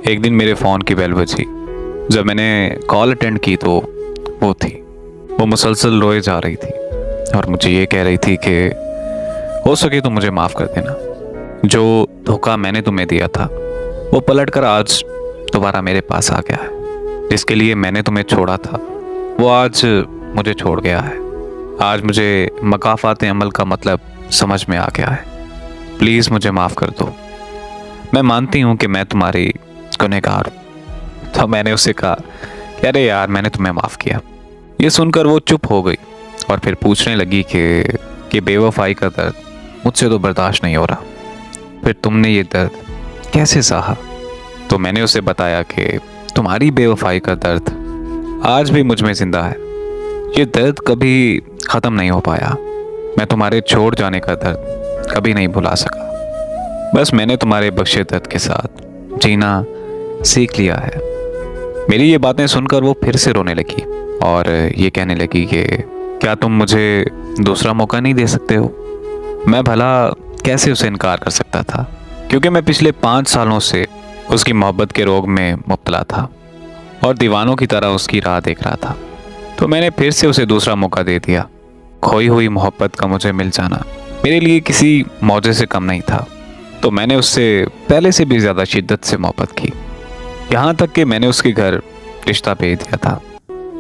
एक दिन मेरे फ़ोन की बेल बजी। जब मैंने कॉल अटेंड की तो वो थी। वो मुसलसल रोए जा रही थी और मुझे ये कह रही थी कि हो सके तो मुझे माफ़ कर देना। जो धोखा मैंने तुम्हें दिया था वो पलट कर आज दोबारा मेरे पास आ गया है। जिसके लिए मैंने तुम्हें छोड़ा था वो आज मुझे छोड़ गया है। आज मुझे मकाफ़ात अमल का मतलब समझ में आ गया है। प्लीज़ मुझे माफ़ कर दो। मैं मानती हूँ कि मैं तुम्हारी गुनहगार हूँ। तो मैंने उससे कहा कि अरे यार, मैंने तुम्हें माफ़ किया। ये सुनकर वो चुप हो गई और फिर पूछने लगी कि बेवफाई का दर्द मुझसे तो बर्दाश्त नहीं हो रहा। फिर तुमने ये दर्द कैसे सहा? तो मैंने उसे बताया कि तुम्हारी बेवफाई का दर्द आज भी मुझ में जिंदा है। ये दर्द कभी ख़त्म नहीं हो पाया। मैं तुम्हारे छोड़ जाने का दर्द कभी नहीं भुला सका। बस मैंने तुम्हारे बख्शे दर्द के साथ जीना सीख लिया है। मेरी ये बातें सुनकर वो फिर से रोने लगी और ये कहने लगी कि क्या तुम मुझे दूसरा मौका नहीं दे सकते हो? मैं भला कैसे उसे इनकार कर सकता था, क्योंकि मैं पिछले 5 सालों से उसकी मोहब्बत के रोग में मुब्तला था और दीवानों की तरह उसकी राह देख रहा था। तो मैंने फिर से उसे दूसरा मौका दे दिया। खोई हुई मोहब्बत का मुझे मिल जाना मेरे लिए किसी मौजे से कम नहीं था। तो मैंने उससे पहले से भी ज़्यादा शिद्दत से मोहब्बत की, यहाँ तक कि मैंने उसके घर रिश्ता भेज दिया था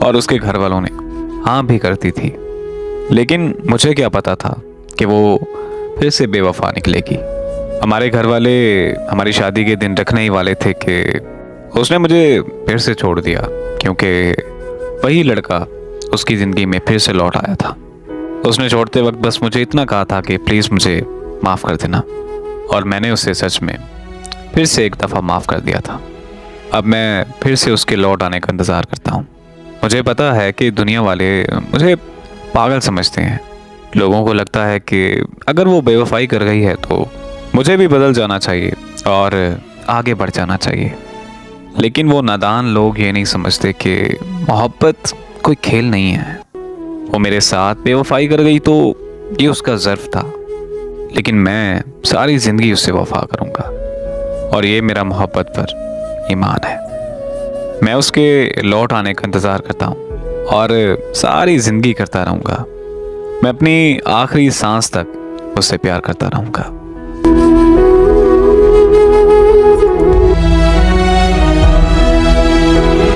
और उसके घर वालों ने हाँ भी करती थी। लेकिन मुझे क्या पता था कि वो फिर से बेवफा निकलेगी। हमारे घर वाले हमारी शादी के दिन रखने ही वाले थे कि उसने मुझे फिर से छोड़ दिया, क्योंकि वही लड़का उसकी ज़िंदगी में फिर से लौट आया था। उसने छोड़ते वक्त बस मुझे इतना कहा था कि प्लीज़ मुझे माफ़ कर देना, और मैंने उसे सच में फिर से एक दफ़ा माफ़ कर दिया था। अब मैं फिर से उसके लौट आने का इंतज़ार करता हूँ। मुझे पता है कि दुनिया वाले मुझे पागल समझते हैं। लोगों को लगता है कि अगर वो बेवफाई कर गई है तो मुझे भी बदल जाना चाहिए और आगे बढ़ जाना चाहिए। लेकिन वो नादान लोग ये नहीं समझते कि मोहब्बत कोई खेल नहीं है। वो मेरे साथ बेवफाई कर गई तो ये उसका ज़र्फ था, लेकिन मैं सारी ज़िंदगी उससे वफा करूँगा और ये मेरा मोहब्बत पर ईमान है। मैं उसके लौट आने का इंतज़ार करता हूँ और सारी ज़िंदगी करता रहूँगा। मैं अपनी आखिरी सांस तक उससे प्यार करता रहूँगा।